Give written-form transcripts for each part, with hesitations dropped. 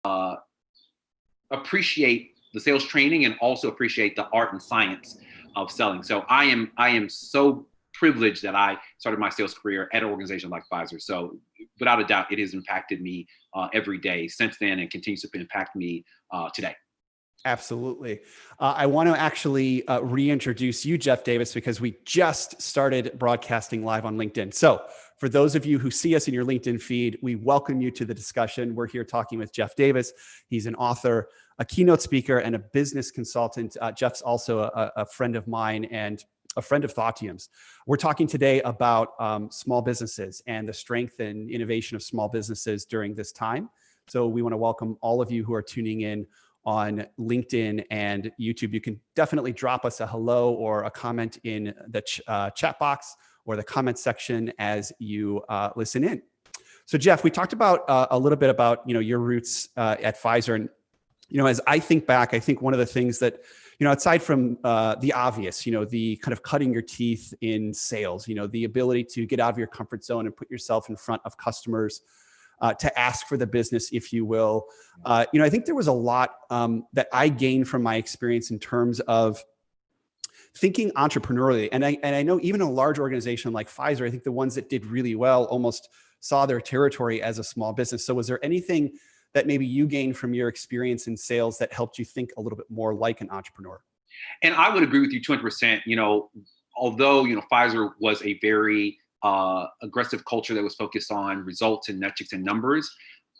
uh, appreciate the sales training and also appreciate the art and science of selling. So I am so privileged that I started my sales career at an organization like Pfizer. So without a doubt, it has impacted me every day since then and continues to impact me today. Absolutely. I want to actually reintroduce you, Jeff Davis, because we just started broadcasting live on LinkedIn. So for those of you who see us in your LinkedIn feed, we welcome you to the discussion. We're here talking with Jeff Davis. He's an author, a keynote speaker, and a business consultant. Jeff's also a friend of mine and a friend of Thoughtium's. We're talking today about small businesses and the strength and innovation of small businesses during this time. So we want to welcome all of you who are tuning in on LinkedIn and YouTube. You can definitely drop us a hello or a comment in the chat box or the comment section as you listen in. So Jeff, we talked about a little bit about your roots at Pfizer, and as I think back, I think one of the things that aside from the obvious, the kind of cutting your teeth in sales, the ability to get out of your comfort zone and put yourself in front of customers. To ask for the business, if you will. I think there was a lot that I gained from my experience in terms of thinking entrepreneurially. And I know even a large organization like Pfizer, I think the ones that did really well almost saw their territory as a small business. So was there anything that maybe you gained from your experience in sales that helped you think a little bit more like an entrepreneur? And I would agree with you 200%. Although, Pfizer was a very aggressive culture that was focused on results and metrics and numbers,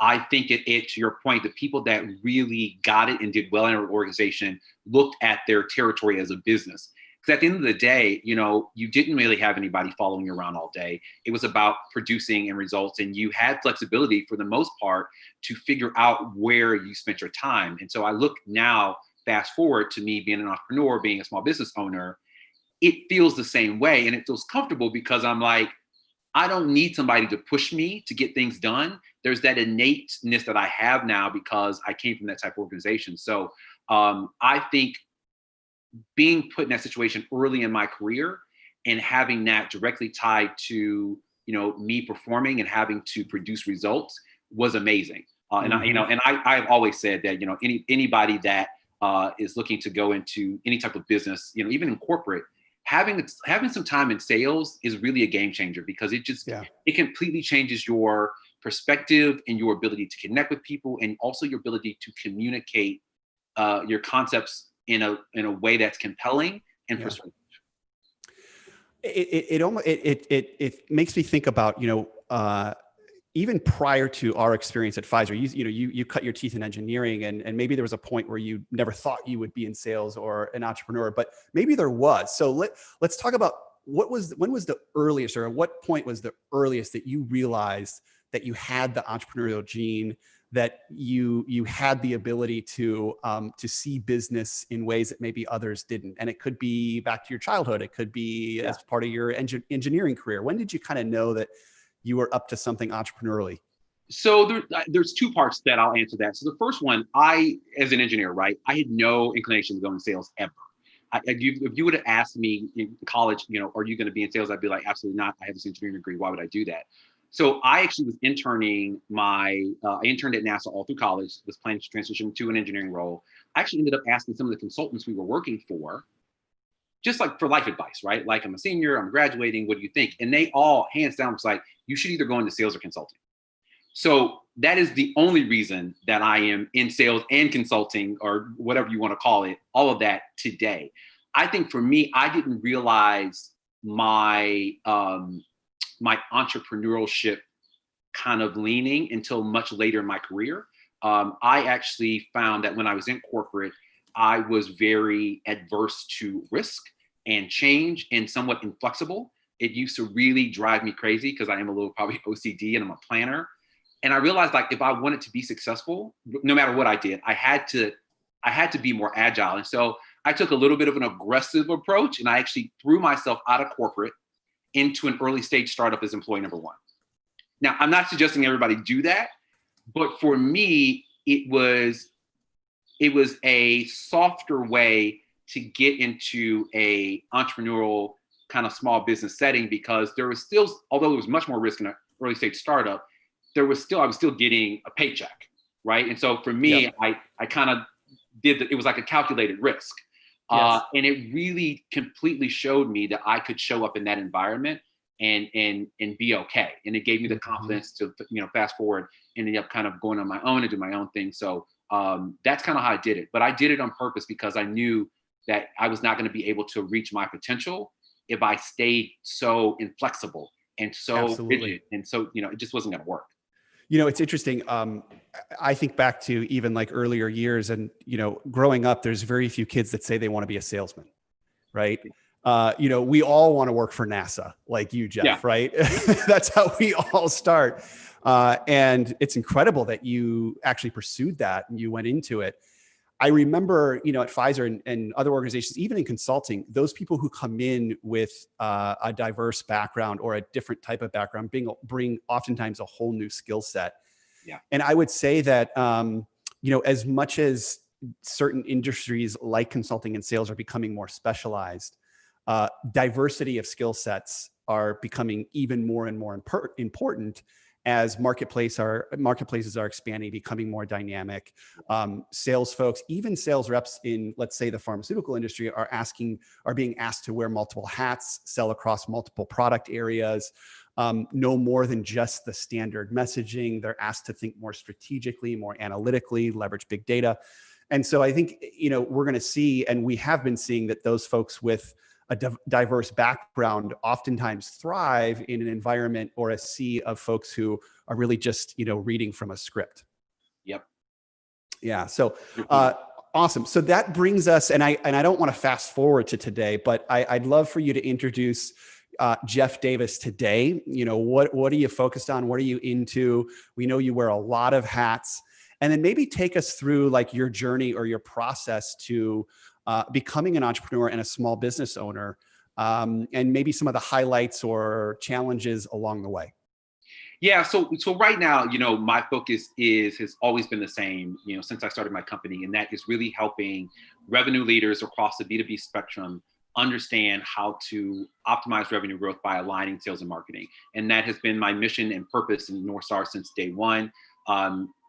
I think to your point, the people that really got it and did well in our organization looked at their territory as a business. Because at the end of the day, you didn't really have anybody following you around all day. It was about producing and results, and you had flexibility for the most part to figure out where you spent your time. And so I look now, fast forward to me being an entrepreneur, being a small business owner, it feels the same way, and it feels comfortable because I'm like, I don't need somebody to push me to get things done. There's that innateness that I have now because I came from that type of organization. So I think being put in that situation early in my career and having that directly tied to me performing and having to produce results was amazing. And I've always said that anybody that is looking to go into any type of business, even in corporate, having some time in sales is really a game changer because it completely changes your perspective and your ability to connect with people, and also your ability to communicate your concepts in a way that's compelling and persuasive. It makes me think about even prior to our experience at Pfizer, you cut your teeth in engineering, and maybe there was a point where you never thought you would be in sales or an entrepreneur, but maybe there was. So let's talk about when was the earliest, or at what point was the earliest that you realized that you had the entrepreneurial gene, that you had the ability to see business in ways that maybe others didn't? And it could be back to your childhood. It could be as part of your engineering career. When did you kind of know that you were up to something entrepreneurially? So there's two parts that I'll answer that. So the first one, as an engineer, right, I had no inclination to go in sales ever. If you would have asked me in college, are you going to be in sales? I'd be like, absolutely not. I have this engineering degree. Why would I do that? So I actually was interning I interned at NASA all through college, was planning to transition to an engineering role. I actually ended up asking some of the consultants we were working for, just like for life advice, right? Like, I'm a senior, I'm graduating, what do you think? And they all, hands down, was like, you should either go into sales or consulting. So that is the only reason that I am in sales and consulting, or whatever you want to call it, all of that today. I think for me, I didn't realize my entrepreneurship kind of leaning until much later in my career. I actually found that when I was in corporate, I was very adverse to risk and change and somewhat inflexible. It used to really drive me crazy because I am a little probably OCD and I'm a planner. And I realized, like, if I wanted to be successful, no matter what I did, I had to be more agile. And so I took a little bit of an aggressive approach, and I actually threw myself out of corporate into an early stage startup as employee number one. Now, I'm not suggesting everybody do that, but for me, it was a softer way to get into a entrepreneurial kind of small business setting, because there was still, although there was much more risk in an early stage startup, I was still getting a paycheck. right? And so for me, Yep. I kind of it was like a calculated risk. Yes. And it really completely showed me that I could show up in that environment and be okay. And it gave me the Mhm. confidence to, fast forward, ended up kind of going on my own and do my own thing. So that's kind of how I did it. But I did it on purpose because I knew that I was not going to be able to reach my potential if I stayed so inflexible and so Absolutely. rigid. And so, it just wasn't going to work. It's interesting. I think back to even like earlier years, and growing up, there's very few kids that say they want to be a salesman, right? We all want to work for NASA, like you, Yeah. Jeff, right? That's how we all start. And it's incredible that you actually pursued that and you went into it. I remember, at Pfizer and other organizations, even in consulting, those people who come in with a diverse background or a different type of background bring oftentimes a whole new skill set. Yeah. And I would say that, as much as certain industries like consulting and sales are becoming more specialized, diversity of skill sets are becoming even more and more important as marketplaces are expanding, becoming more dynamic. Sales folks, even sales reps in, let's say, the pharmaceutical industry, are being asked to wear multiple hats, sell across multiple product areas, know more than just the standard messaging. They're asked to think more strategically, more analytically, leverage big data. And so I think, we're going to see, and we have been seeing, that those folks with a diverse background oftentimes thrive in an environment or a sea of folks who are really just, reading from a script. Yep. Yeah. So awesome. So that brings us, and I don't want to fast forward to today, but I'd love for you to introduce Jeff Davis today. What are you focused on? What are you into? We know you wear a lot of hats. And then maybe take us through like your journey or your process to becoming an entrepreneur and a small business owner, and maybe some of the highlights or challenges along the way. Yeah. So right now, my focus has always been the same, since I started my company, and that is really helping revenue leaders across the B2B spectrum understand how to optimize revenue growth by aligning sales and marketing. And that has been my mission and purpose in North Star since day one.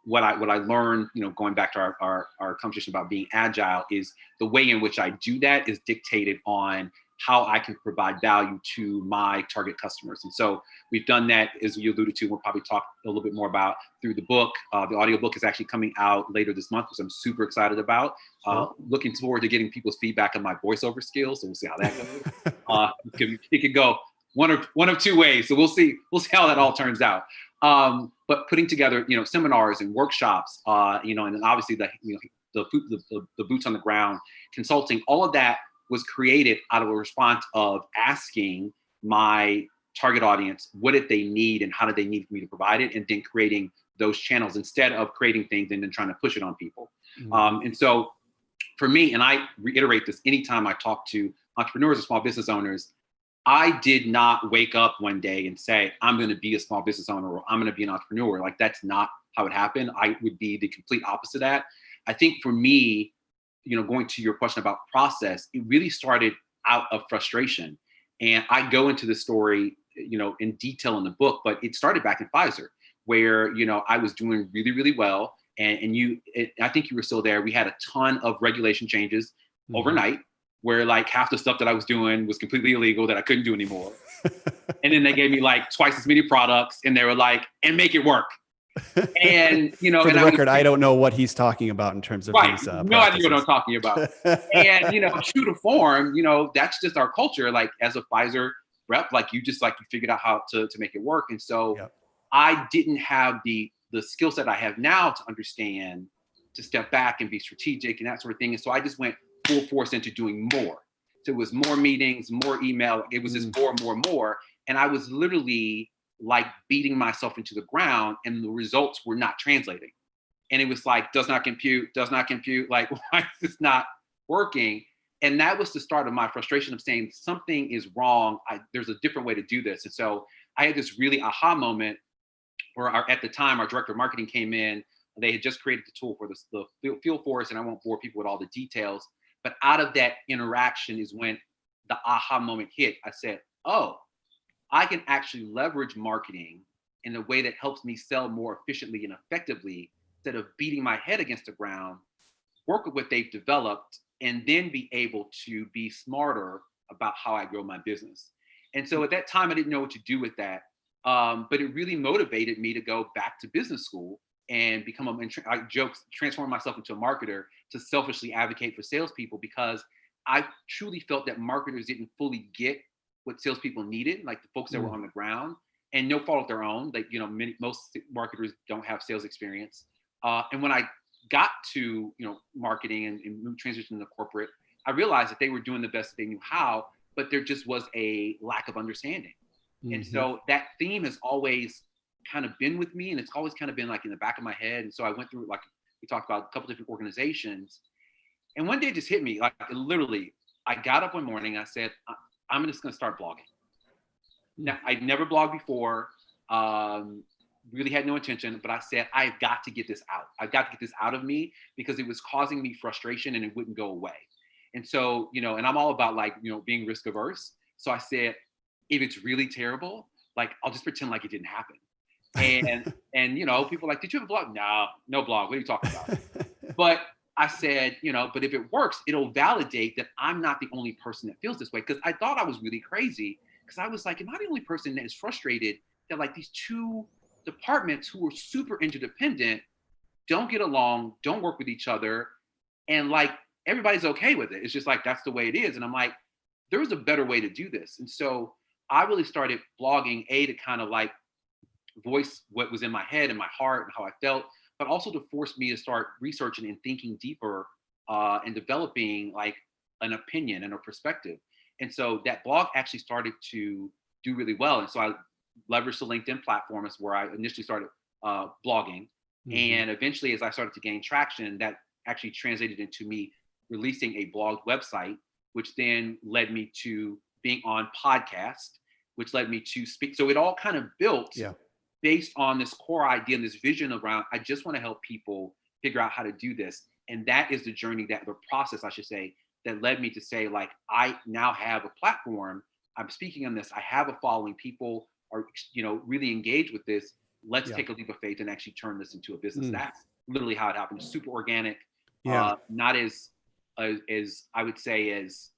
What I learned, going back to our conversation about being agile, is the way in which I do that is dictated on how I can provide value to my target customers. And so we've done that, as you alluded to. We'll probably talk a little bit more about through the book. The audiobook is actually coming out later this month, which I'm super excited about. Looking forward to getting people's feedback on my voiceover skills. So we'll see how that goes. It could go one of two ways. So we'll see how that all turns out. But putting together, seminars and workshops, and then obviously the boots on the ground consulting, all of that was created out of a response of asking my target audience, what did they need and how did they need for me to provide it? And then creating those channels instead of creating things and then trying to push it on people. And so for me, and I reiterate this anytime I talk to entrepreneurs or small business owners, I did not wake up one day and say, I'm going to be a small business owner or I'm going to be an entrepreneur. Like, that's not how it happened. I would be the complete opposite of that. I think for me, going to your question about process, it really started out of frustration. And I go into the story, in detail in the book, but it started back in Pfizer, where, I was doing really, really well. And I think you were still there. We had a ton of regulation changes overnight, where like half the stuff that I was doing was completely illegal that I couldn't do anymore. And then they gave me like twice as many products and they were like, and make it work. And, for the record, I don't know what he's talking about in terms of right, these no idea what I'm talking about. And, true to form, that's just our culture. Like, as a Pfizer rep, like you figured out how to make it work. And so I didn't have the skill set I have now to understand, to step back and be strategic and that sort of thing. And so I just went full force into doing more. So it was more meetings, more email. It was just more. And I was literally like beating myself into the ground, and the results were not translating. And it was like, does not compute. Like, why is this not working? And that was the start of my frustration of saying something is wrong. There's a different way to do this. And so I had this really aha moment where at the time, our director of marketing came in. They had just created the tool for the field force, and I won't bore people with all the details. But out of that interaction is when the aha moment hit. I said, oh, I can actually leverage marketing in a way that helps me sell more efficiently and effectively instead of beating my head against the ground, work with what they've developed, and then be able to be smarter about how I grow my business. And so at that time, I didn't know what to do with that. But it really motivated me to go back to business school and become I joke, transform myself into a marketer to selfishly advocate for salespeople, because I truly felt that marketers didn't fully get what salespeople needed, like the folks that were on the ground, and no fault of their own. Like, most marketers don't have sales experience. And when I got to, marketing and transition to corporate, I realized that they were doing the best they knew how, but there just was a lack of understanding. And so that theme has always kind of been with me, and it's always kind of been like in the back of my head. And so I went through, like we talked about, a couple different organizations. And one day it just hit me, like literally, I got up one morning, I said, I'm just going to start blogging. Now, I'd never blogged before, really had no intention, but I said, I've got to get this out. I've got to get this out of me, because it was causing me frustration and it wouldn't go away. And so, and I'm all about being risk averse. So I said, if it's really terrible, like, I'll just pretend like it didn't happen. And people are like, did you have a blog? No blog. What are you talking about? But I said, but if it works, it'll validate that I'm not the only person that feels this way. Because I thought I was really crazy, because I was like, am I the only person that is frustrated that like these two departments who are super interdependent don't get along, don't work with each other, and like everybody's okay with it. It's just like, that's the way it is. And I'm like, there's a better way to do this. And so I really started blogging, to kind of like voice what was in my head and my heart and how I felt, but also to force me to start researching and thinking deeper, and developing like an opinion and a perspective. And so that blog actually started to do really well. And so I leveraged the LinkedIn platform as where I initially started blogging. And eventually, as I started to gain traction, that actually translated into me releasing a blog website, which then led me to being on podcast, which led me to speak. So it all kind of built based on this core idea and this vision around, I just want to help people figure out how to do this. And that is the journey, the process, I should say, that led me to say, like, I now have a platform. I'm speaking on this. I have a following. People are, really engaged with this. Let's take a leap of faith and actually turn this into a business. That's literally how it happened. It's super organic. Not as I would say, as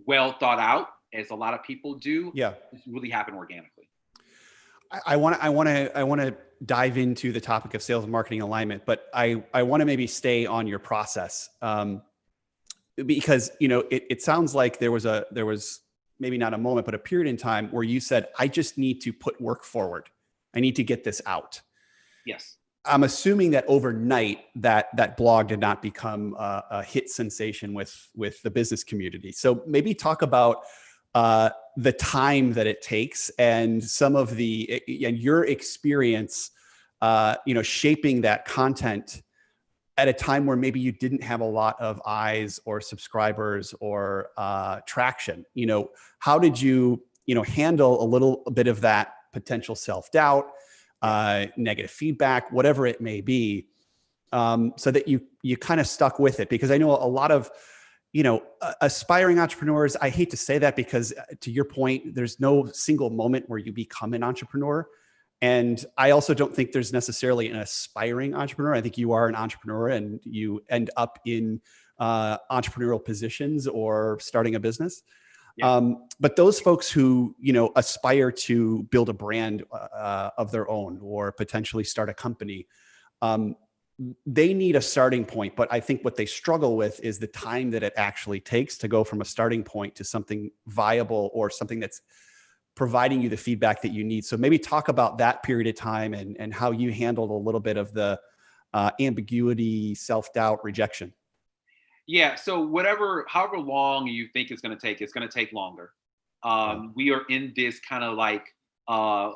well thought out as a lot of people do. It's really happened organically. I want to dive into the topic of sales and marketing alignment, but I want to maybe stay on your process, because it sounds like there was maybe not a moment, but a period in time where you said, I just need to put work forward. I need to get this out. Yes. I'm assuming that overnight that blog did not become a hit sensation with the business community. So maybe talk about the time that it takes and some of and your experience, shaping that content at a time where maybe you didn't have a lot of eyes or subscribers or traction. How did you handle a little bit of that potential self-doubt, negative feedback, whatever it may be, so that you kind of stuck with it? Because I know a lot of aspiring entrepreneurs, I hate to say that, because to your point, there's no single moment where you become an entrepreneur. And I also don't think there's necessarily an aspiring entrepreneur. I think you are an entrepreneur and you end up in entrepreneurial positions or starting a business. But those folks who, aspire to build a brand of their own or potentially start a company, they need a starting point. But I think what they struggle with is the time that it actually takes to go from a starting point to something viable or something that's providing you the feedback that you need. So maybe talk about that period of time and how you handled a little bit of the ambiguity, self-doubt, rejection. Yeah. So however long you think it's going to take longer. We are in this kind of like, I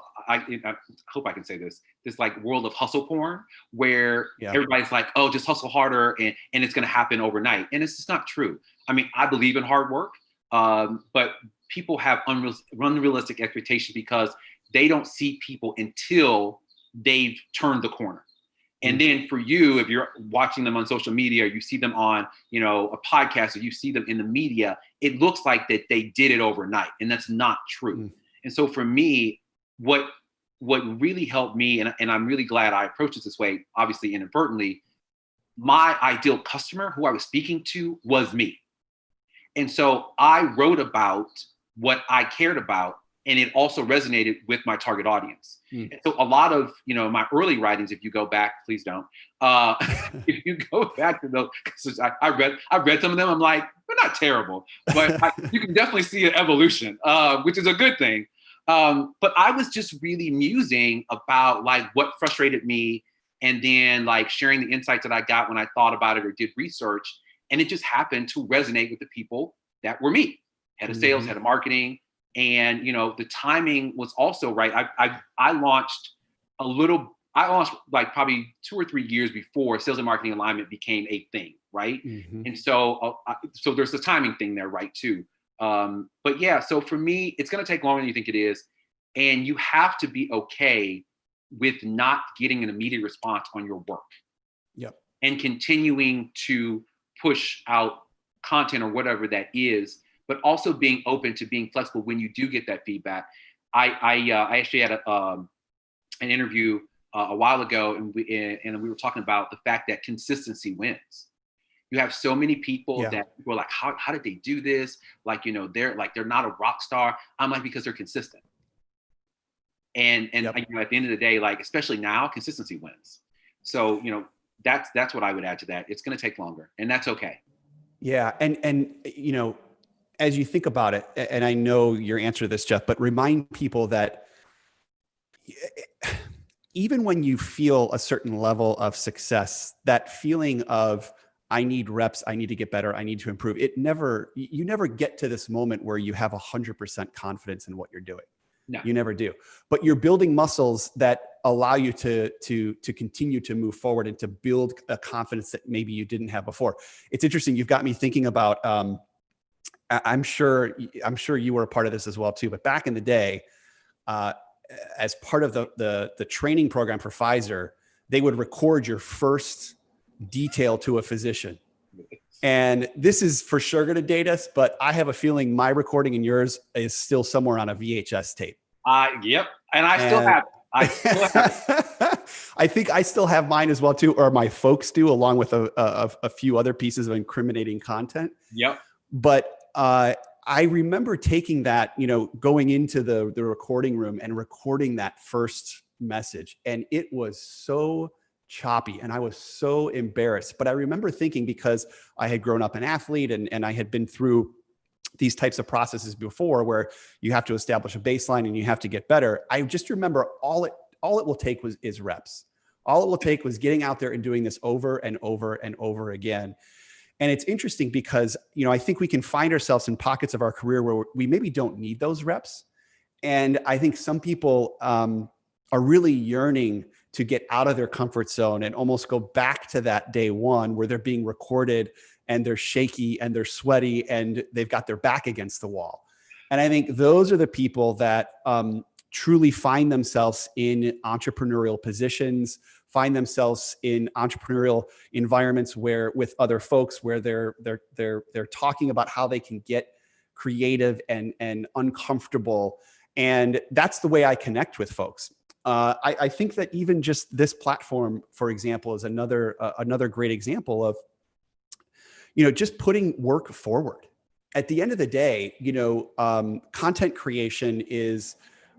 hope I can say this like world of hustle porn where everybody's like, oh, just hustle harder and it's going to happen overnight. And it's just not true. I mean, I believe in hard work, but people have unrealistic expectations because they don't see people until they've turned the corner. And then for you, if you're watching them on social media, or you see them on, a podcast, or you see them in the media, it looks like that they did it overnight, and that's not true. And so for me, what what really helped me, and I'm really glad I approached it this way, obviously inadvertently, my ideal customer who I was speaking to was me. And so I wrote about what I cared about, and it also resonated with my target audience. And so a lot of, my early writings, if you go back, please don't. If you go back to those, because I read some of them, I'm like, they're not terrible, but you can definitely see an evolution, which is a good thing. But I was just really musing about like what frustrated me, and then like sharing the insights that I got when I thought about it or did research. And it just happened to resonate with the people that were me, head of sales, head of marketing. And, the timing was also right. I launched like probably 2 or 3 years before sales and marketing alignment became a thing. Right. And so, so there's the timing thing there, right, too. But yeah, so for me, it's going to take longer than you think it is. And you have to be okay with not getting an immediate response on your work. Yep. And continuing to push out content or whatever that is, but also being open to being flexible when you do get that feedback. I actually had an interview a while ago, and we were talking about the fact that consistency wins. You have so many people that people are like, how did they do this? Like, they're not a rock star. I'm like, because they're consistent. And at the end of the day, like, especially now, consistency wins. So, that's what I would add to that. It's going to take longer, and that's okay. Yeah. And, as you think about it, and I know your answer to this, Jeff, but remind people that even when you feel a certain level of success, that feeling of, I need reps, I need to get better, I need to improve, you never get to this moment where you have 100% confidence in what you're doing. No. You never do. But you're building muscles that allow you to continue to move forward and to build a confidence that maybe you didn't have before. It's interesting. You've got me thinking about, I'm sure you were a part of this as well too, but back in the day, as part of the training program for Pfizer, they would record your first detail to a physician. And this is for sure going to date us, but I have a feeling my recording and yours is still somewhere on a VHS tape. Yep. And I still have it. I think I still have mine as well too, or my folks do, along with a few other pieces of incriminating content. Yep. But I remember taking that, going into the recording room and recording that first message, and it was so choppy and I was so embarrassed. But I remember thinking, because I had grown up an athlete and I had been through these types of processes before where you have to establish a baseline and you have to get better. I just remember all it will take is reps. All it will take was getting out there and doing this over and over and over again. And it's interesting because, I think we can find ourselves in pockets of our career where we maybe don't need those reps. And I think some people are really yearning to get out of their comfort zone and almost go back to that day one where they're being recorded and they're shaky and they're sweaty and they've got their back against the wall. And I think those are the people that truly find themselves in entrepreneurial positions, find themselves in entrepreneurial environments where with other folks where they're talking about how they can get creative and uncomfortable. And that's the way I connect with folks. I think that even just this platform, for example, is another great example of, just putting work forward. At the end of the day, content creation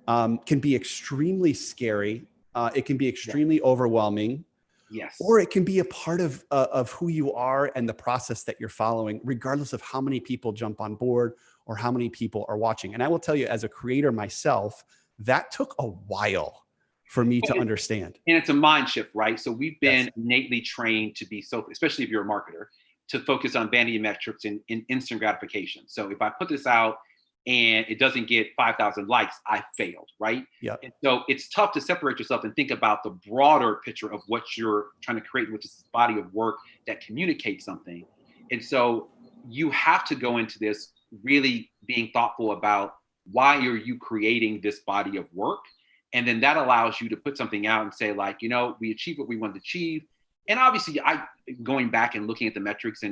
can be extremely scary. It can be extremely overwhelming. Yes. Or it can be a part of who you are and the process that you're following, regardless of how many people jump on board or how many people are watching. And I will tell you, as a creator myself, that took a while for me to understand. And it's a mind shift, right? So we've been innately trained to be so, especially if you're a marketer, to focus on vanity metrics and instant gratification. So if I put this out and it doesn't get 5,000 likes, I failed, right? Yeah. And so it's tough to separate yourself and think about the broader picture of what you're trying to create, which is this body of work that communicates something. And so you have to go into this really being thoughtful about why are you creating this body of work? And then that allows you to put something out and say, like, we achieved what we wanted to achieve. And obviously going back and looking at the metrics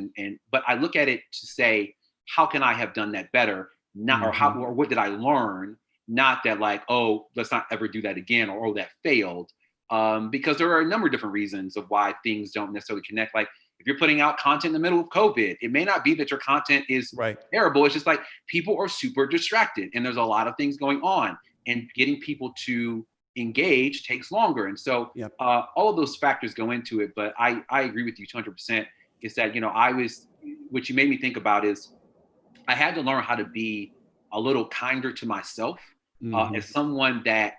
but I look at it to say, how can I have done that better? Or what did I learn? not that like, oh, let's not ever do that again, or oh, that failed. Because there are a number of different reasons of why things don't necessarily connect. Like if you're putting out content in the middle of COVID, it may not be that your content is terrible. It's just like people are super distracted and there's a lot of things going on, and getting people to engage takes longer. And so all of those factors go into it. But I agree with you 200%. Is that, what you made me think about is I had to learn how to be a little kinder to myself as someone that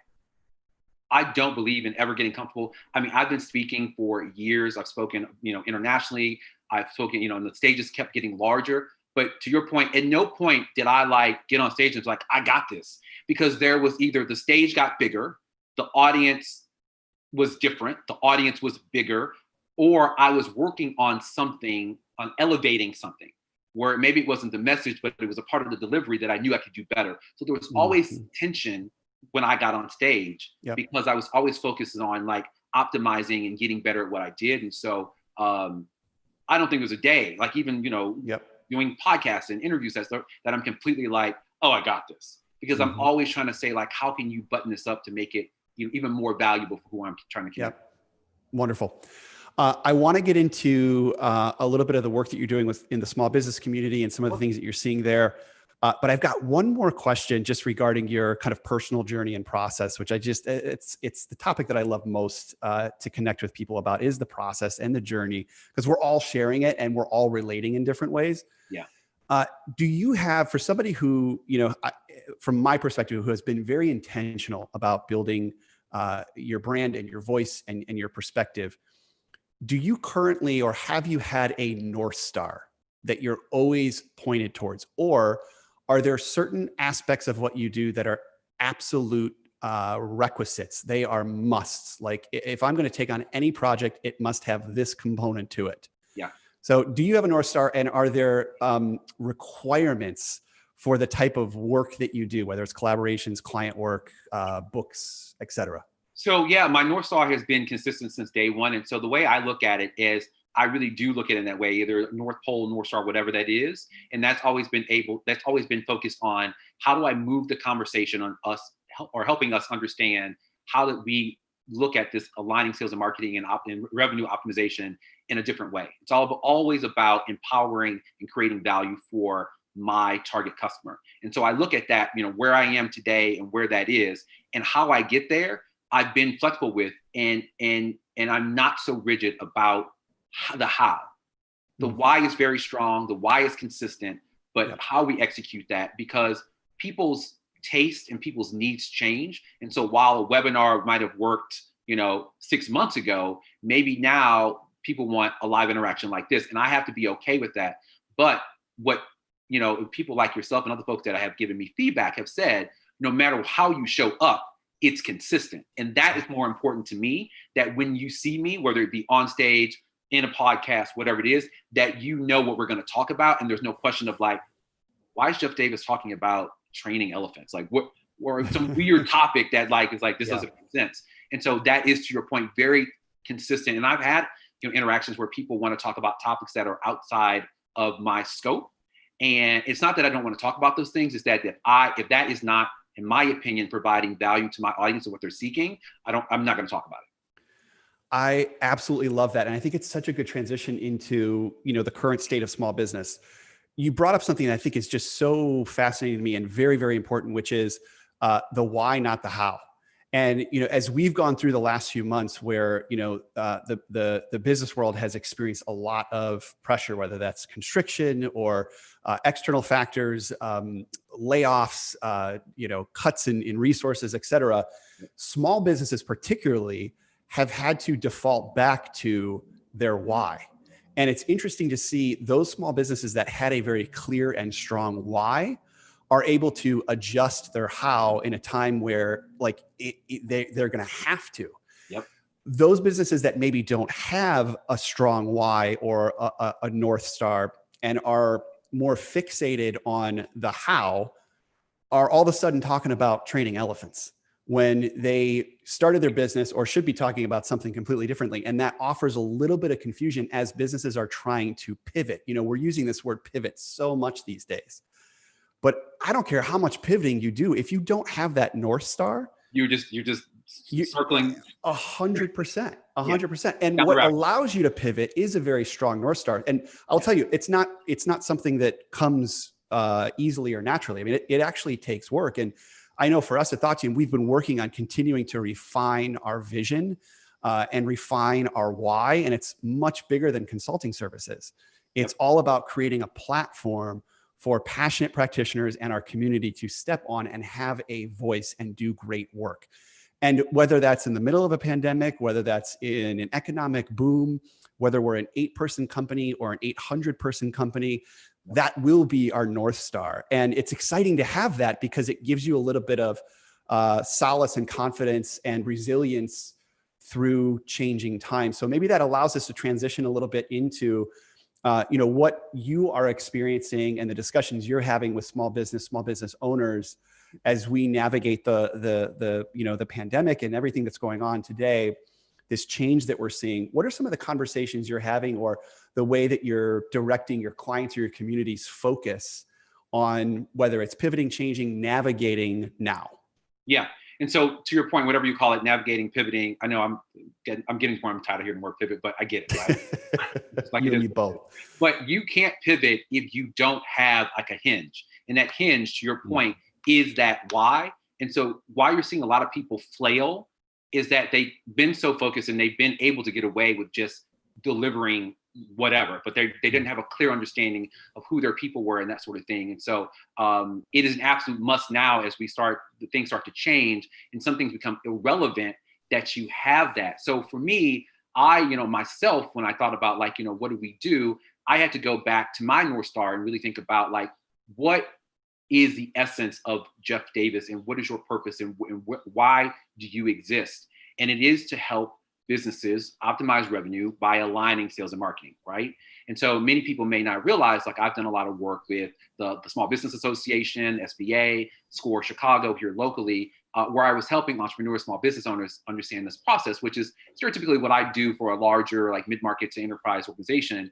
I don't believe in ever getting comfortable. I mean, I've been speaking for years. I've spoken, internationally. I've spoken, and the stages kept getting larger. But to your point, at no point did I like get on stage and was like, I got this. Because there was either the stage got bigger, the audience was different, the audience was bigger, or I was working on something, on elevating something where maybe it wasn't the message, but it was a part of the delivery that I knew I could do better. So there was always tension when I got on stage because I was always focused on like optimizing and getting better at what I did. And so I don't think there's a day, like even, doing podcasts and interviews that I'm completely like, oh, I got this. Because I'm always trying to say like, how can you button this up to make it even more valuable for who I'm trying to connect? Wonderful. I want to get into a little bit of the work that you're doing in the small business community and some of the things that you're seeing there. But I've got one more question just regarding your kind of personal journey and process, which it's the topic that I love most to connect with people about, is the process and the journey, because we're all sharing it and we're all relating in different ways. Yeah. Do you have, for somebody who, from my perspective, who has been very intentional about building your brand and your voice and your perspective, do you currently, or have you had a North Star that you're always pointed towards? Or are there certain aspects of what you do that are absolute requisites? They are musts. Like if I'm going to take on any project, it must have this component to it. Yeah. So do you have a North Star, and are there requirements for the type of work that you do, whether it's collaborations, client work, books, et cetera? So yeah, my North Star has been consistent since day one. And so the way I look at it is I really do look at it in that way, either North Pole, North Star, whatever that is. And that's always been focused on how do I move the conversation on us, or helping us understand how that we look at this aligning sales and marketing and revenue optimization in a different way. It's always about empowering and creating value for my target customer. And so I look at that, where I am today and where that is, and how I get there, I've been flexible with, and I'm not so rigid about the how. The why is very strong. The why is consistent, but how we execute that, because people's taste and people's needs change. And so while a webinar might have worked, 6 months ago, maybe now people want a live interaction like this, and I have to be okay with that. But what, people like yourself and other folks that have given me feedback have said, no matter how you show up, it's consistent. And that is more important to me, that when you see me, whether it be on stage, in a podcast, whatever it is, that what we're going to talk about. And there's no question of like, why is Jeff Davis talking about training elephants? Like what, or some weird topic that like, is like, this doesn't make sense. And so that is, to your point, very consistent. And I've had, interactions where people want to talk about topics that are outside of my scope. And it's not that I don't want to talk about those things. It's that if that is not, in my opinion, providing value to my audience and what they're seeking, I'm not going to talk about it. I absolutely love that. And I think it's such a good transition into, the current state of small business. You brought up something that I think is just so fascinating to me and very, very important, which is the why, not the how. And, as we've gone through the last few months where, the business world has experienced a lot of pressure, whether that's constriction or external factors, layoffs, cuts in resources, et cetera, small businesses particularly have had to default back to their why. And it's interesting to see those small businesses that had a very clear and strong why are able to adjust their how in a time where they're going to have to. Yep. Those businesses that maybe don't have a strong why or a North Star and are more fixated on the how are all of a sudden talking about training elephants when they started their business, or should be talking about something completely differently. And that offers a little bit of confusion as businesses are trying to pivot. We're using this word pivot so much these days. But I don't care how much pivoting you do. If you don't have that North Star, you're just circling 100%, Yeah. 100%. And Down the what route. allows you to pivot is a very strong North Star. And I'll tell you, it's not something that comes easily or naturally. I mean, it actually takes work. And I know for us at Thoughtium, we've been working on continuing to refine our vision and refine our why. And it's much bigger than consulting services. It's all about creating a platform for passionate practitioners and our community to step on and have a voice and do great work. And whether that's in the middle of a pandemic, whether that's in an economic boom, whether we're an 8-person company or an 800-person company, that will be our North Star. And it's exciting to have that because it gives you a little bit of solace and confidence and resilience through changing times. So maybe that allows us to transition a little bit into what you are experiencing and the discussions you're having with small business owners as we navigate the pandemic and everything that's going on today, this change that we're seeing. What are some of the conversations you're having or the way that you're directing your clients or your community's focus on whether it's pivoting, changing, navigating now? Yeah. And so to your point, whatever you call it, navigating, pivoting, I know I'm getting more, I'm tired of hearing the word pivot, but I get it, right? It's like you and me both. But you can't pivot if you don't have like a hinge. And that hinge, to your point, is that why. And so why you're seeing a lot of people flail is that they've been so focused and they've been able to get away with just delivering whatever, but they didn't have a clear understanding of who their people were and that sort of thing. And so it is an absolute must now as things start to change and some things become irrelevant that you have that. So for me, myself, when I thought about what do we do, I had to go back to my North Star and really think about what is the essence of Jeff Davis and what is your purpose and why do you exist? And it is to help businesses optimize revenue by aligning sales and marketing, right? And so many people may not realize, I've done a lot of work with the Small Business Association, SBA, SCORE Chicago here locally, where I was helping entrepreneurs, small business owners understand this process, which is stereotypically what I do for a larger mid-market to enterprise organization.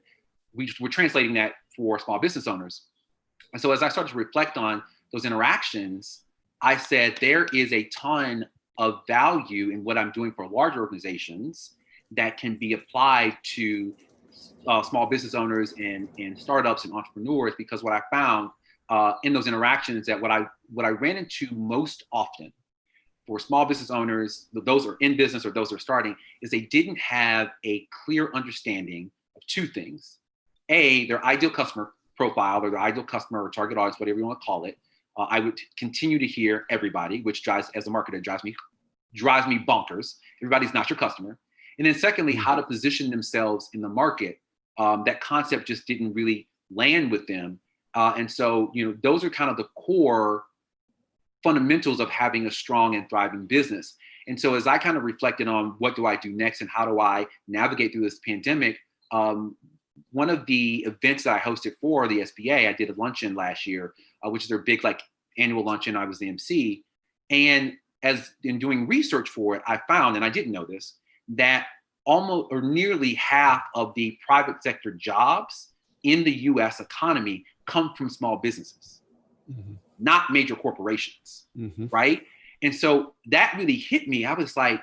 We're translating that for small business owners. And so as I started to reflect on those interactions, I said, there is a ton of value in what I'm doing for larger organizations that can be applied to small business owners and startups and entrepreneurs, because what I found in those interactions that what I ran into most often for small business owners, those are in business or those are starting, is they didn't have a clear understanding of two things. A, their ideal customer profile or their ideal customer or target audience, whatever you want to call it. I would continue to hear everybody, which as a marketer drives me bonkers. Everybody's not your customer. And then secondly, how to position themselves in the market. That concept just didn't really land with them. And so, those are kind of the core fundamentals of having a strong and thriving business. And so as I kind of reflected on what do I do next and how do I navigate through this pandemic, one of the events that I hosted for the SBA, I did a luncheon last year, which is their big annual luncheon. I was the MC. And as in doing research for it, I found, and I didn't know this, that almost or nearly half of the private sector jobs in the US economy come from small businesses, not major corporations, right? And so that really hit me. I was like,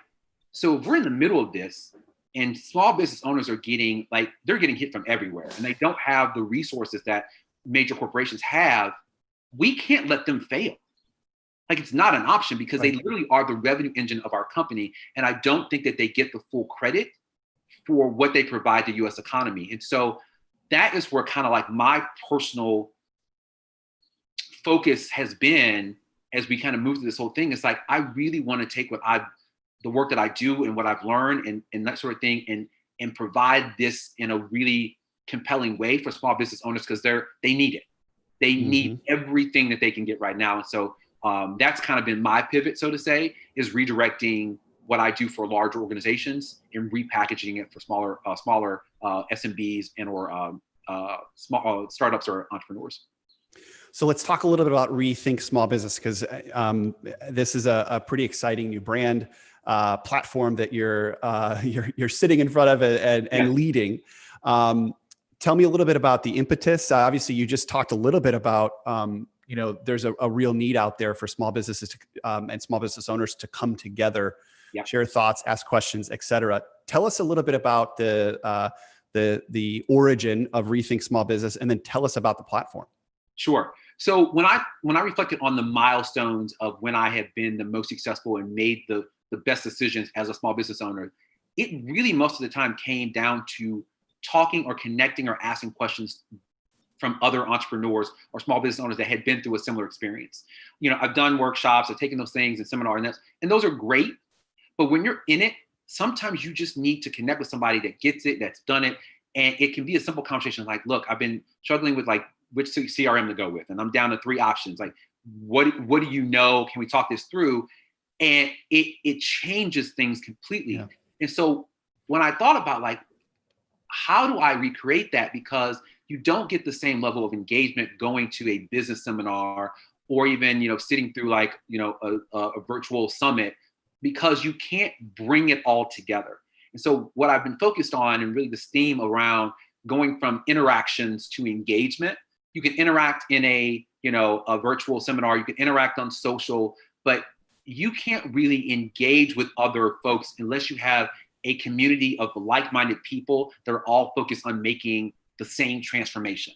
so if we're in the middle of this and small business owners are getting they're getting hit from everywhere and they don't have the resources that major corporations have, we can't let them fail. It's not an option because they literally are the revenue engine of our company. And I don't think that they get the full credit for what they provide the US economy. And so that is where kind of my personal focus has been as we kind of move through this whole thing. It's I really want to take the work that I do and what I've learned and that sort of thing and provide this in a really compelling way for small business owners because they need it. They need everything that they can get right now. And so that's kind of been my pivot, so to say, is redirecting what I do for larger organizations and repackaging it for smaller SMBs and or small startups or entrepreneurs. So let's talk a little bit about Rethink Small Business, because this is a pretty exciting new brand platform that you're sitting in front of and leading. Tell me a little bit about the impetus. Obviously, you just talked a little bit about there's a real need out there for small businesses and small business owners to come together, share thoughts, ask questions, et cetera. Tell us a little bit about the origin of Rethink Small Business, and then tell us about the platform. Sure. So when I reflected on the milestones of when I have been the most successful and made the best decisions as a small business owner, it really most of the time came down to talking or connecting or asking questions from other entrepreneurs or small business owners that had been through a similar experience. I've done workshops, I've taken those things and seminars, and those are great. But when you're in it, sometimes you just need to connect with somebody that gets it, that's done it. And it can be a simple conversation like, look, I've been struggling with which CRM to go with, and I'm down to 3 options. Like, what do you know? Can we talk this through? And it changes things completely. Yeah. And so when I thought about how do I recreate that? Because you don't get the same level of engagement going to a business seminar or even, sitting through a virtual summit, because you can't bring it all together. And so what I've been focused on, and really this theme around going from interactions to engagement, you can interact in a virtual seminar, you can interact on social, but you can't really engage with other folks unless you have a community of like-minded people that are all focused on making the same transformation.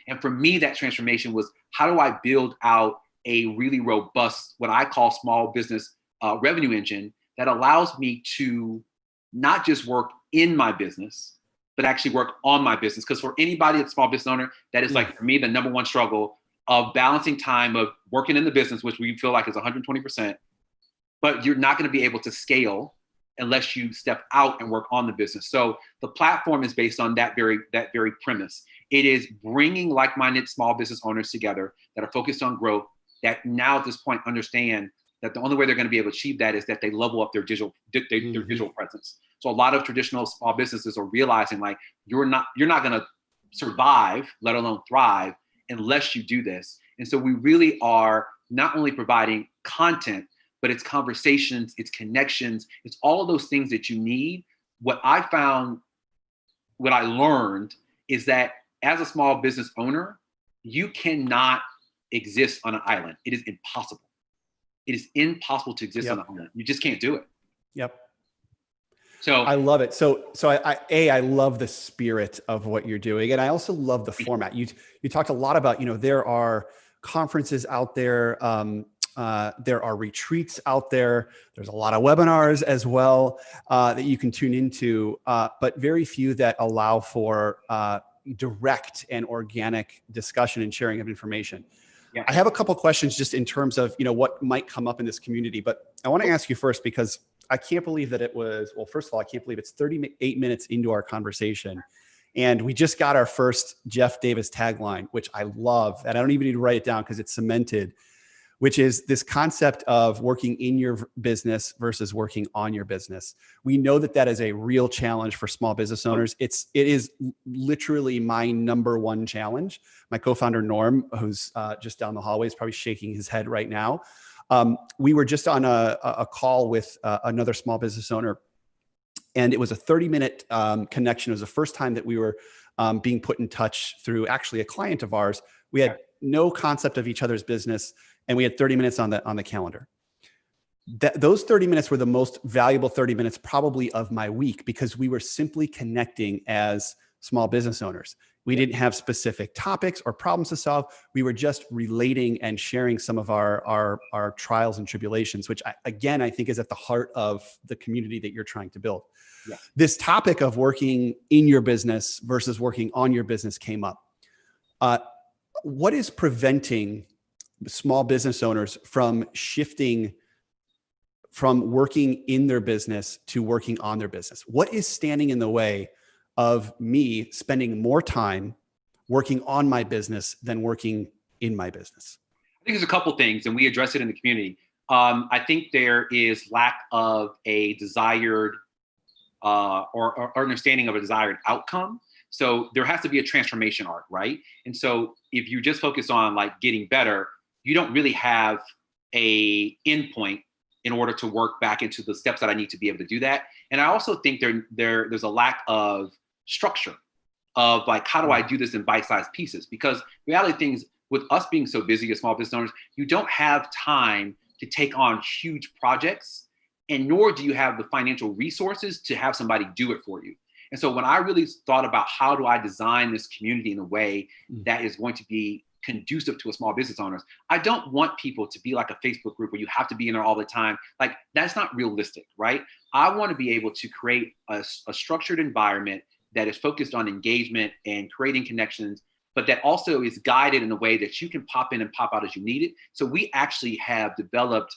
And for me, that transformation was, how do I build out a really robust, what I call small business revenue engine that allows me to not just work in my business, but actually work on my business? Because for anybody that's a small business owner, that is for me, the number one struggle of balancing time of working in the business, which we feel like is 120%, but you're not going to be able to scale unless you step out and work on the business. So the platform is based on that very premise. It is bringing like-minded small business owners together that are focused on growth, that now at this point understand that the only way they're going to be able to achieve that is that they level up their digital presence. So a lot of traditional small businesses are realizing you're not going to survive, let alone thrive, unless you do this. And so we really are not only providing content, but it's conversations, it's connections, it's all of those things that you need. What I learned is that as a small business owner, you cannot exist on an island. It is impossible. It is impossible to exist on an island. You just can't do it. Yep. So I love it. So I love the spirit of what you're doing. And I also love the format. You talked a lot about, there are conferences out there. There are retreats out there. There's a lot of webinars as well that you can tune into, but very few that allow for direct and organic discussion and sharing of information. Yeah. I have a couple questions just in terms of, what might come up in this community, but I want to ask you first, because I can't believe that it was, well, first of all, I can't believe it's 38 minutes into our conversation. And we just got our first Jeff Davis tagline, which I love. And I don't even need to write it down because it's cemented, which is this concept of working in your business versus working on your business. We know that that is a real challenge for small business owners. It is literally my number one challenge. My co-founder, Norm, who's just down the hallway, is probably shaking his head right now. We were just on a call with another small business owner, and it was a 30-minute connection. It was the first time that we were being put in touch through actually a client of ours. We had no concept of each other's business, and we had 30 minutes on the calendar. Those 30 minutes were the most valuable 30 minutes probably of my week, because we were simply connecting as small business owners. We didn't have specific topics or problems to solve. We were just relating and sharing some of our trials and tribulations, which I think is at the heart of the community that you're trying to build. Yeah. This topic of working in your business versus working on your business came up. What is preventing small business owners from shifting from working in their business to working on their business? What is standing in the way of me spending more time working on my business than working in my business? I think there's a couple things, and we address it in the community. I think there is lack of a desired or understanding of a desired outcome. So there has to be a transformation arc, right? And so if you just focus on getting better, you don't really have a endpoint in order to work back into the steps that I need to be able to do that. And I also think there's a lack of structure of how do I do this in bite-sized pieces? Because reality things, with us being so busy as small business owners, you don't have time to take on huge projects, and nor do you have the financial resources to have somebody do it for you. And so when I really thought about how do I design this community in a way that is going to be conducive to a small business owners, I don't want people to be like a Facebook group where you have to be in there all the time. Like, that's not realistic, right? I want to be able to create a structured environment that is focused on engagement and creating connections, but that also is guided in a way that you can pop in and pop out as you need it. So we actually have developed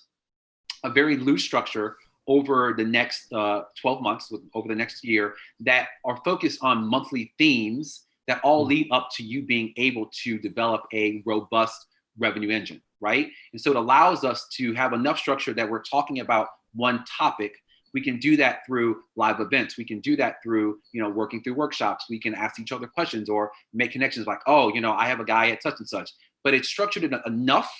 a very loose structure over the next 12 months, over the next year, that are focused on monthly themes that all lead up to you being able to develop a robust revenue engine, right? And so it allows us to have enough structure that we're talking about one topic. We can do that through live events. We can do that through, working through workshops. We can ask each other questions or make connections like, oh, I have a guy at such and such. But it's structured enough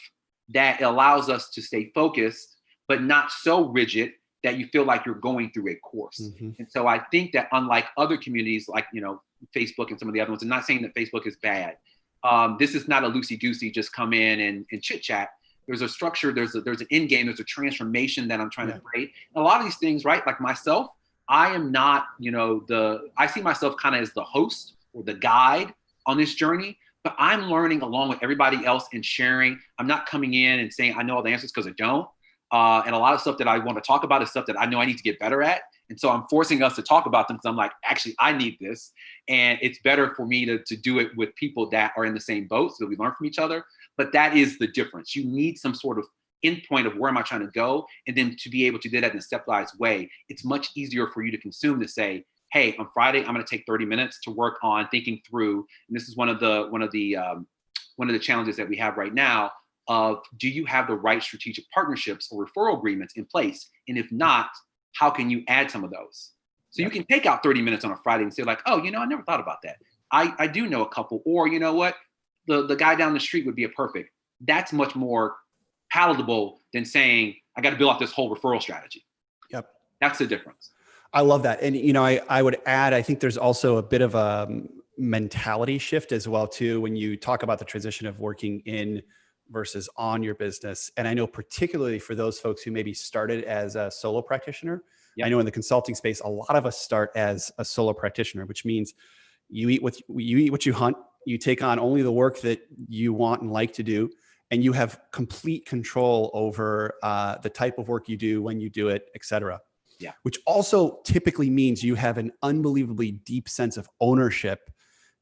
that it allows us to stay focused, but not so rigid that you feel like you're going through a course. And so I think that unlike other communities like, Facebook and some of the other ones, I'm not saying that Facebook is bad. This is not a loosey-goosey, just come in and chit chat. There's a structure, there's an end game, there's a transformation that I'm trying to create. And a lot of these things, right? Like myself, I am not, I see myself kind of as the host or the guide on this journey, but I'm learning along with everybody else and sharing. I'm not coming in and saying I know all the answers, because I don't. And a lot of stuff that I want to talk about is stuff that I know I need to get better at. And so I'm forcing us to talk about them, because I'm like, actually, I need this. And it's better for me to do it with people that are in the same boat so that we learn from each other. But that is the difference. You need some sort of endpoint of where am I trying to go? And then to be able to do that in a stepwise way, it's much easier for you to consume to say, hey, on Friday, I'm going to take 30 minutes to work on thinking through. And this is one of the challenges that we have right now of, do you have the right strategic partnerships or referral agreements in place? And if not, how can you add some of those? So you can take out 30 minutes on a Friday and say like, oh, I never thought about that. I do know a couple, or you know what? The guy down the street would be a perfect. That's much more palatable than saying, I got to build out this whole referral strategy. Yep. That's the difference. I love that. And, I would add, I think there's also a bit of a mentality shift as well, too, when you talk about the transition of working in versus on your business. And I know particularly for those folks who maybe started as a solo practitioner, I know in the consulting space, a lot of us start as a solo practitioner, which means you eat what you hunt, you take on only the work that you want and like to do, and you have complete control over the type of work you do, when you do it, et cetera. Yeah. Which also typically means you have an unbelievably deep sense of ownership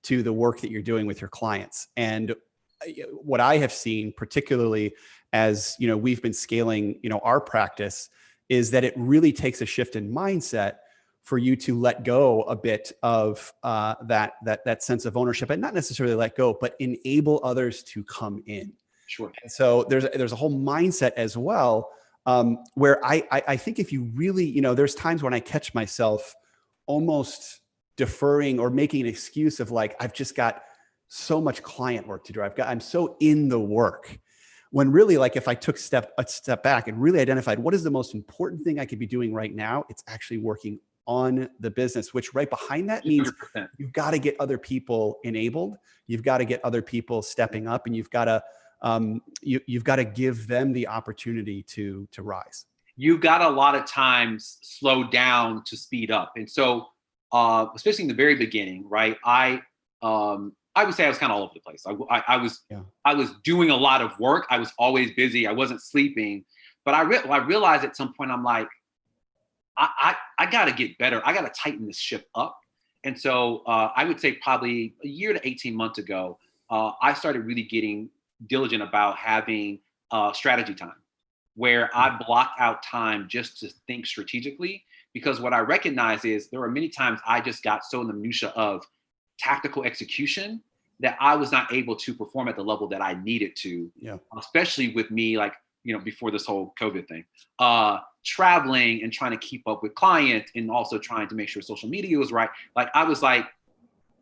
to the work that you're doing with your clients. And what I have seen, particularly as we've been scaling our practice, is that it really takes a shift in mindset for you to let go a bit of that sense of ownership, and not necessarily let go, but enable others to come in. Sure. And so there's a whole mindset as well, where I think if you really, there's times when I catch myself almost deferring or making an excuse of like, I've just got so much client work to do. I'm so in the work, when really, like, if I took a step back and really identified what is the most important thing I could be doing right now, it's actually working on the business, which right behind that means 100%. You've got to get other people enabled. You've got to get other people stepping up, and you've got to give them the opportunity to rise. You've got a lot of times slow down to speed up. And so, especially in the very beginning, right? I would say I was kind of all over the place. I was doing a lot of work. I was always busy. I wasn't sleeping. But I realized at some point, I'm like, I got to get better. I got to tighten this ship up. And so I would say probably a year to 18 months ago, I started really getting diligent about having strategy time, where I block out time just to think strategically. Because what I recognize is there are many times I just got so in the minutia of tactical execution that I was not able to perform at the level that I needed to, especially with me, like, before this whole COVID thing, traveling and trying to keep up with clients, and also trying to make sure social media was right. Like, I was like,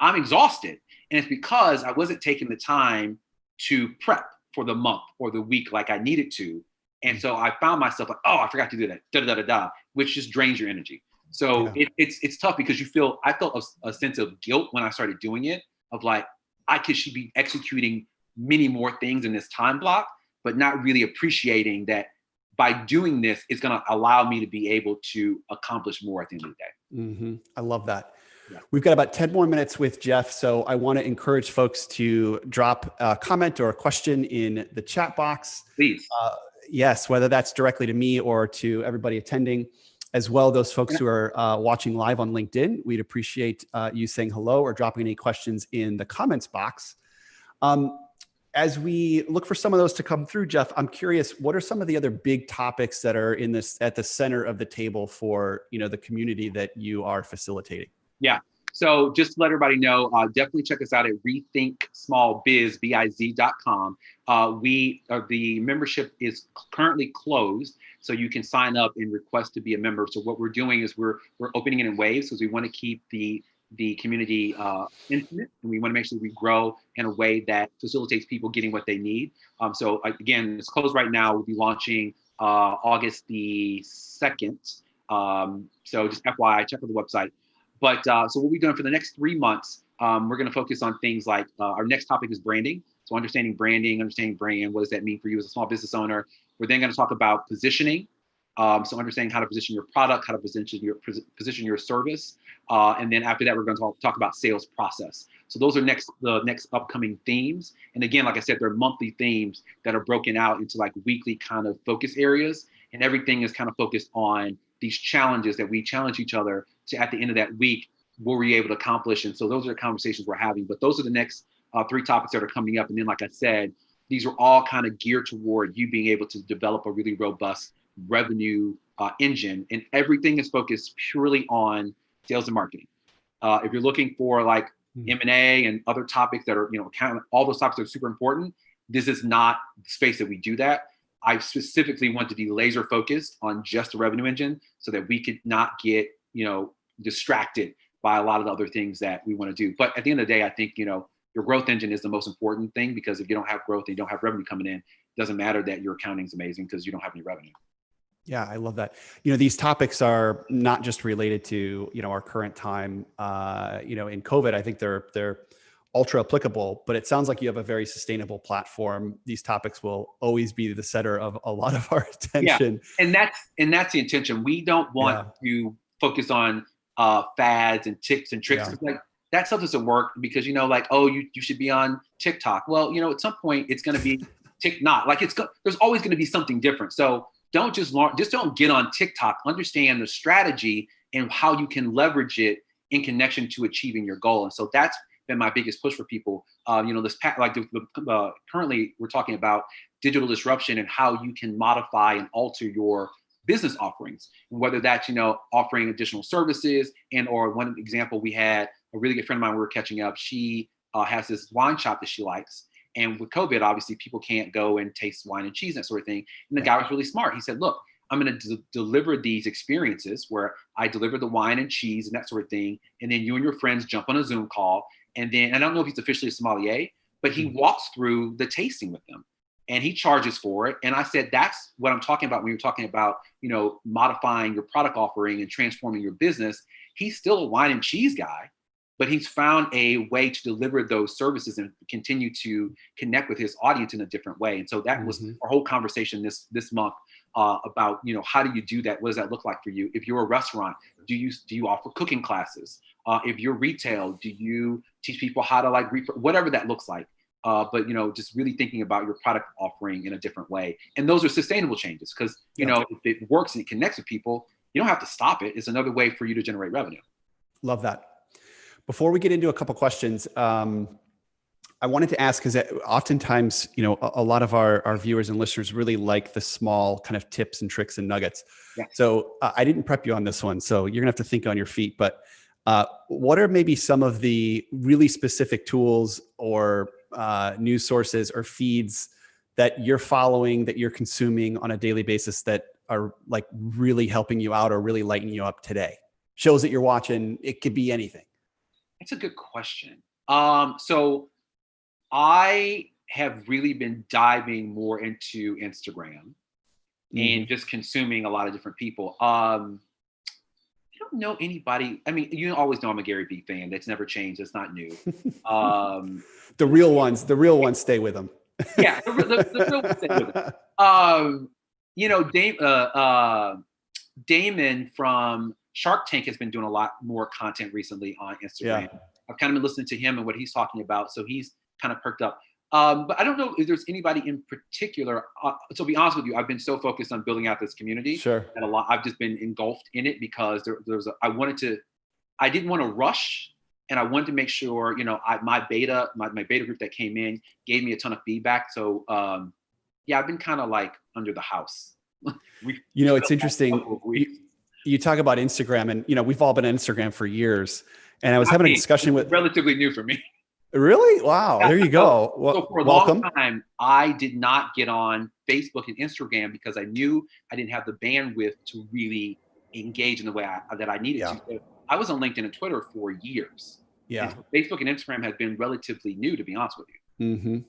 I'm exhausted. And it's because I wasn't taking the time to prep for the month or the week like I needed to. And so I found myself like, oh, I forgot to do that, which just drains your energy. So it's tough, because I felt a sense of guilt when I started doing it, of like, should be executing many more things in this time block, but not really appreciating that by doing this, it's going to allow me to be able to accomplish more at the end of the day. Mm-hmm. I love that. Yeah. We've got about 10 more minutes with Jeff. So I want to encourage folks to drop a comment or a question in the chat box. Please. Yes, whether that's directly to me or to everybody attending, as well, those folks who are watching live on LinkedIn, we'd appreciate you saying hello or dropping any questions in the comments box. As we look for some of those to come through, Jeff, I'm curious, what are some of the other big topics that are in this at the center of the table for the community that you are facilitating? Yeah. So just to let everybody know, definitely check us out at rethinksmallbiz.com. The membership is currently closed, so you can sign up and request to be a member. So what we're doing is we're opening it in waves because we want to keep the community intimate, and we want to make sure we grow in a way that facilitates people getting what they need. So again, it's closed right now. We'll be launching August the 2nd. So just FYI, check out the website. But so what we're doing for the next 3 months, we're going to focus on things like our next topic is branding. So understanding branding, understanding brand. What does that mean for you as a small business owner? We're then going to talk about positioning. So understanding how to position your product, how to position your service. And then after that, we're going to talk about sales process. So those are the next upcoming themes. And again, like I said, they're monthly themes that are broken out into like weekly kind of focus areas. And everything is kind of focused on these challenges that we challenge each other to at the end of that week, what were you able to accomplish? And so those are the conversations we're having. But those are the next 3 topics that are coming up. And then, like I said, these are all kind of geared toward you being able to develop a really robust revenue engine. And everything is focused purely on sales and marketing. If you're looking for like M&A and other topics that are, kind of all those topics are super important, this is not the space that we do that. I specifically want to be laser focused on just the revenue engine so that we could not get, distracted by a lot of the other things that we want to do. But at the end of the day, I think, your growth engine is the most important thing, because if you don't have growth and you don't have revenue coming in, it doesn't matter that your accounting is amazing because you don't have any revenue. Yeah, I love that. These topics are not just related to, our current time, in COVID. I think they're ultra applicable, but it sounds like you have a very sustainable platform. These topics will always be the center of a lot of our attention. Yeah. And that's the intention. We don't want to focus on fads and tips and tricks. Like that stuff doesn't work because, you should be on TikTok. Well, at some point it's going to be TikTok. Like there's always going to be something different. So don't don't get on TikTok. Understand the strategy and how you can leverage it in connection to achieving your goal. And so that's been my biggest push for people. Currently we're talking about digital disruption and how you can modify and alter your business offerings, and whether that's, offering additional services or one example, we had a really good friend of mine, we were catching up. She has this wine shop that she likes. And with COVID, obviously people can't go and taste wine and cheese, that sort of thing. And the guy was really smart. He said, look, I'm going to deliver these experiences where I deliver the wine and cheese and that sort of thing. And then you and your friends jump on a Zoom call. And then, I don't know if he's officially a sommelier, but he walks through the tasting with them and he charges for it. And I said, that's what I'm talking about when you're talking about, modifying your product offering and transforming your business. He's still a wine and cheese guy, but he's found a way to deliver those services and continue to connect with his audience in a different way. And so that was our whole conversation this month about, how do you do that? What does that look like for you? If you're a restaurant, do you offer cooking classes? If you're retail, do you teach people how to whatever that looks like? But just really thinking about your product offering in a different way. And those are sustainable changes because, if it works and it connects with people, you don't have to stop it. It's another way for you to generate revenue. Love that. Before we get into a couple questions, I wanted to ask, because oftentimes, a lot of our viewers and listeners really like the small kind of tips and tricks and nuggets. Yeah. So I didn't prep you on this one, so you're gonna have to think on your feet. But what are maybe some of the really specific tools or news sources or feeds that you're following, that you're consuming on a daily basis that are like really helping you out or really lighting you up today? Shows that you're watching, it could be anything. That's a good question. So I have really been diving more into Instagram and just consuming a lot of different people. I don't don't know anybody. I mean, you always know I'm a Gary Vee fan. That's never changed. That's not new. Um, The real ones stay with them. yeah, the real ones stay with it. You know, Damon from Shark Tank has been doing a lot more content recently on Instagram. Yeah. I've kind of been listening to him and what he's talking about, so he's kind of perked up. But I don't know if there's anybody in particular. To be honest with you, I've been so focused on building out this community Sure. that I've just been engulfed in it because I didn't want to rush, and I wanted to make sure, you know, my beta group that came in gave me a ton of feedback. So yeah, I've been kind of like under the house. You know, it's interesting. You talk about Instagram, and you know, we've all been on Instagram for years. And I was having a discussion with relatively new for me. Really? Wow. There you go. Well, so for a welcome. long time, I did not get on Facebook and Instagram because I knew I didn't have the bandwidth to really engage in the way that I needed to. So I was on LinkedIn and Twitter for years. Yeah. And so Facebook and Instagram have been relatively new, to be honest with you.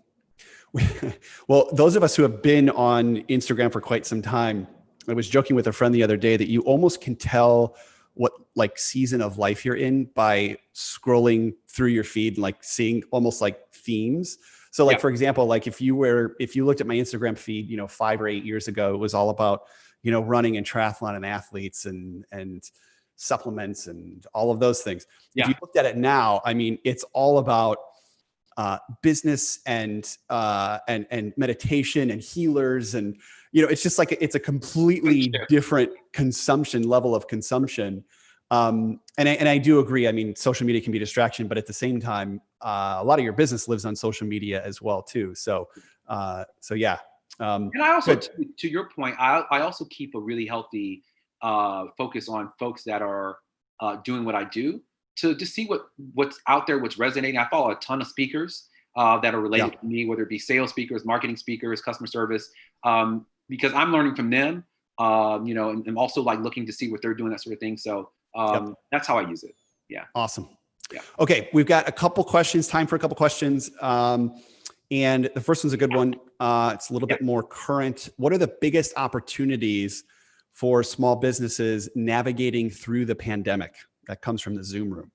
Mm-hmm. Well, those of us who have been on Instagram for quite some time, I was joking with a friend the other day that you almost can tell what like season of life you're in by scrolling through your feed, like seeing almost like themes. So like, for example, like if you looked at my Instagram feed, you know, 5 or 8 years ago, it was all about, you know, running and triathlon and athletes and supplements and all of those things. If you looked at it now, I mean, it's all about business and meditation and healers. And, you know, it's just like, it's a completely different level of consumption. And I do agree. I mean, social media can be a distraction, but at the same time, a lot of your business lives on social media as well too. So yeah. And I also, to your point, I also keep a really healthy focus on folks that are doing what I do to see what's out there, what's resonating. I follow a ton of speakers that are related to me, whether it be sales speakers, marketing speakers, customer service, because I'm learning from them, you know, and also like looking to see what they're doing, that sort of thing. So that's how I use it. Yeah. Awesome. Yeah. Okay. We've got a couple questions, time for a couple questions. And the first one's a good one. It's a little bit more current. What are the biggest opportunities for small businesses navigating through the pandemic? That comes from the Zoom room.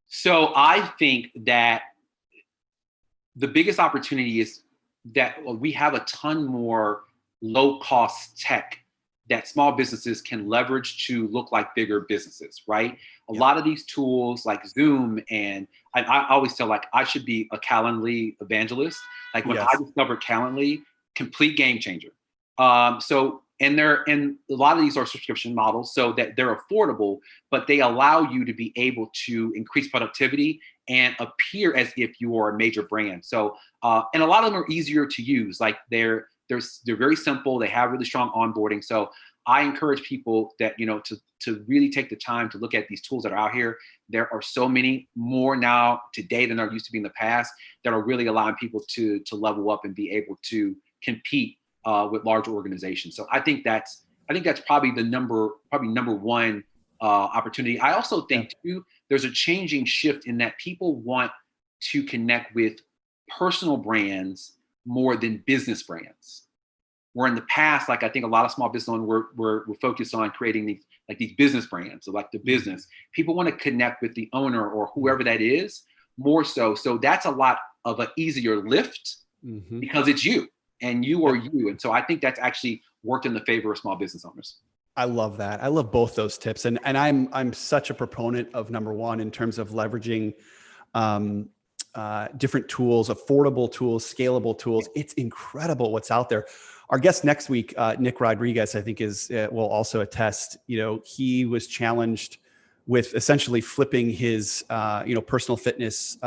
So I think that the biggest opportunity is that we have a ton more low-cost tech that small businesses can leverage to look like bigger businesses, right? A lot of these tools like Zoom, and I always tell, like, I should be a Calendly evangelist. Like when I discovered Calendly, complete game changer. And a lot of these are subscription models so that they're affordable, but they allow you to be able to increase productivity and appear as if you are a major brand. So, and a lot of them are easier to use. Like they're very simple. They have really strong onboarding. So I encourage people that, you know, to really take the time to look at these tools that are out here. There are so many more now today than there used to be in the past that are really allowing people to level up and be able to compete with large organizations. So I think that's probably number one opportunity. I also think too, there's a changing shift in that people want to connect with personal brands more than business brands. Where in the past, like I think a lot of small business owners were focused on creating these business brands, so like the business. People want to connect with the owner or whoever that is more so. So that's a lot of an easier lift because it's you. And you are you. And so I think that's actually worked in the favor of small business owners. I love that. I love both those tips. And I'm such a proponent of number one in terms of leveraging different tools, affordable tools, scalable tools. It's incredible what's out there. Our guest next week, Nick Rodriguez, I think will also attest, you know, he was challenged with essentially flipping his, personal fitness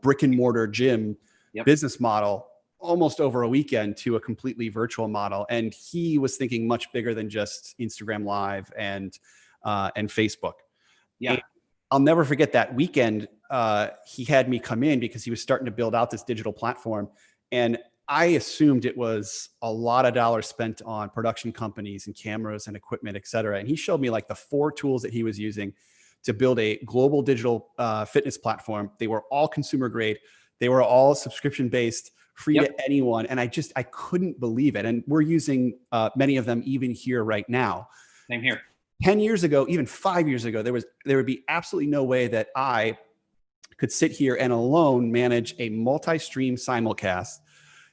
brick and mortar gym business model almost over a weekend to a completely virtual model. And he was thinking much bigger than just Instagram Live and Facebook. Yeah. And I'll never forget that weekend. He had me come in because he was starting to build out this digital platform. And I assumed it was a lot of dollars spent on production companies and cameras and equipment, et cetera. And he showed me like the 4 tools that he was using to build a global digital fitness platform. They were all consumer grade. They were all subscription based, free to anyone. And I couldn't believe it. And we're using many of them even here right now. Same here. 10 years ago, even 5 years ago, there would be absolutely no way that I could sit here and alone manage a multi-stream simulcast,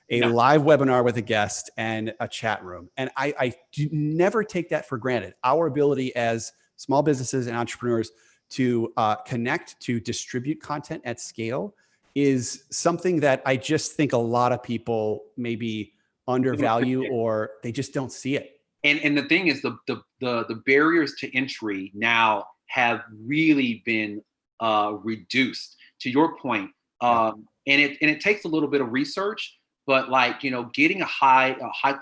a No. live webinar with a guest, and a chat room. And I do never take that for granted. Our ability as small businesses and entrepreneurs to connect, to distribute content at scale is something that I just think a lot people maybe undervalue, or they just don't see it. And the thing is, the barriers to entry now have really been reduced. To your point, and it takes a little bit of research, but getting a high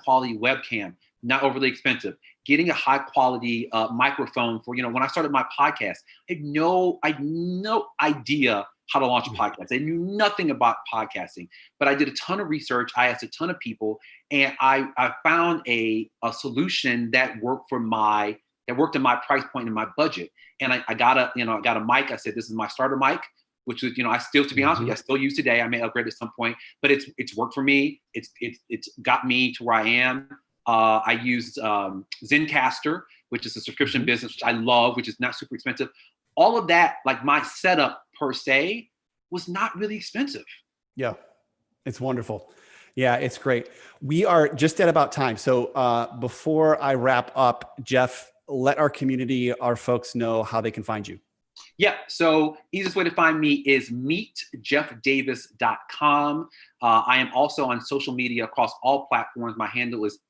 quality webcam, not overly expensive. Getting a high quality microphone for, when I started my podcast, I had no idea how to launch a podcast. I knew nothing about podcasting, but I did a ton of research. I asked a ton of people, and I found a solution that worked in my price point and my budget. And I got a mic. I said, this is my starter mic, which is, I still, to be honest with you, I still use today. I may upgrade at some point, but it's worked for me. It's got me to where I am. I used Zencaster, which is a subscription business, which I love, which is not super expensive. All of that, my setup per se, was not really expensive. Yeah, it's wonderful. Yeah, it's great. We are just at about time. So before I wrap up, Jeff, let our community, our folks know how they can find you. Yeah, so easiest way to find me is meetjeffdavis.com. I am also on social media across all platforms. My handle is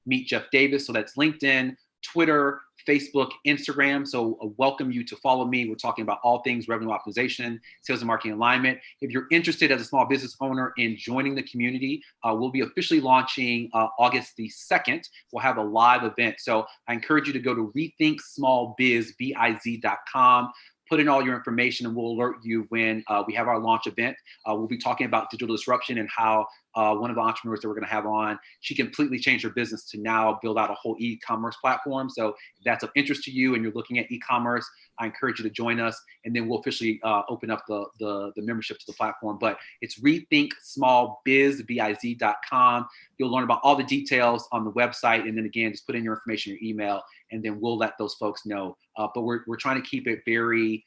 @meetjeffdavis. So that's LinkedIn, Twitter, Facebook, Instagram. So I welcome you to follow me. We're talking about all things revenue optimization, sales and marketing alignment. If you're interested as a small business owner in joining the community, we'll be officially launching August the 2nd. We'll have a live event. So I encourage you to go to rethinksmallbiz.com. Put in all your information, and we'll alert you when we have our launch event. We'll be talking about digital disruption and how one of the entrepreneurs that we're going to have on, she completely changed her business to now build out a whole e-commerce platform. So if that's of interest to you and you're looking at e-commerce, I encourage you to join us, and then we'll officially open up the membership to the platform. But it's rethinksmallbiz.com. You'll learn about all the details on the website, and then again, just put in your information, your email, and then we'll let those folks know. But we're trying to keep it very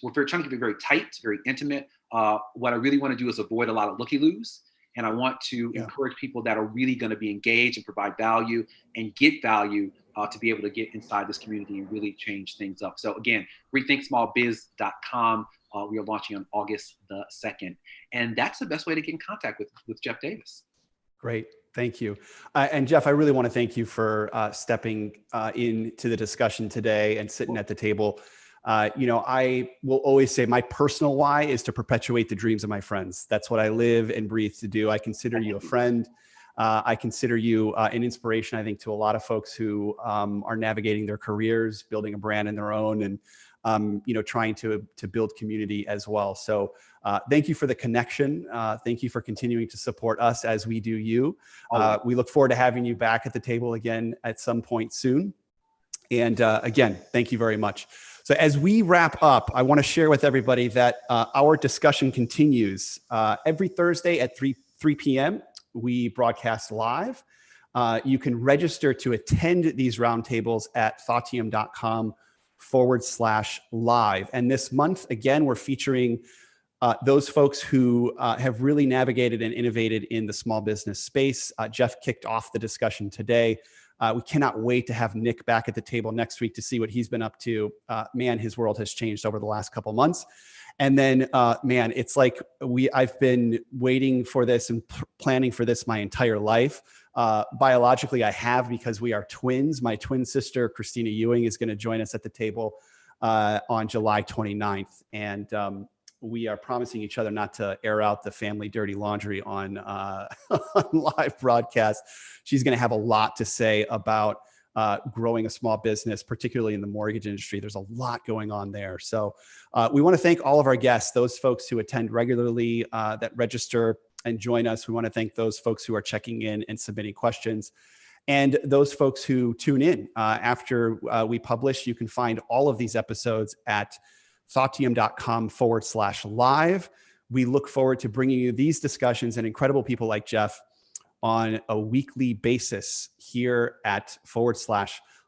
very tight, very intimate. What I really want to do is avoid a lot of looky-loos. And I want to encourage people that are really going to be engaged and provide value and get value to be able to get inside this community and really change things up. So again, rethinksmallbiz.com. We are launching on August the 2nd. And that's the best way to get in contact with Jeff Davis. Great. Thank you. And Jeff, I really want to thank you for stepping into the discussion today and sitting at the table. I will always say my personal why is to perpetuate the dreams of my friends. That's what I live and breathe to do. I consider you a friend. I consider you an inspiration, I think, to a lot of folks who are navigating their careers, building a brand in their own, and trying to build community as well. So thank you for the connection. Thank you for continuing to support us as we do you. We look forward to having you back at the table again at some point soon. And again, thank you very much. So as we wrap up, I want to share with everybody that our discussion continues every Thursday at 3 p.m. We broadcast live. You can register to attend these roundtables at Thoughtium.com/live. And this month, again, we're featuring those folks who have really navigated and innovated in the small business space. Jeff kicked off the discussion today. We cannot wait to have Nick back at the table next week to see what he's been up to. Man, his world has changed over the last couple months. And then, man, it's like I've been waiting for this and planning for this my entire life. Biologically, I have, because we are twins. My twin sister, Christina Ewing, is going to join us at the table on July 29th. And we are promising each other not to air out the family dirty laundry on live broadcast. She's going to have a lot to say about growing a small business, particularly in the mortgage industry. There's a lot going on there. So we want to thank all of our guests, those folks who attend regularly, that register and join us. We want to thank those folks who are checking in and submitting questions. And those folks who tune in after we publish. You can find all of these episodes at Thoughtium.com/live. We look forward to bringing you these discussions and incredible people like Jeff on a weekly basis here at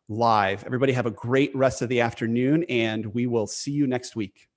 live. Everybody have a great rest of the afternoon, and we will see you next week.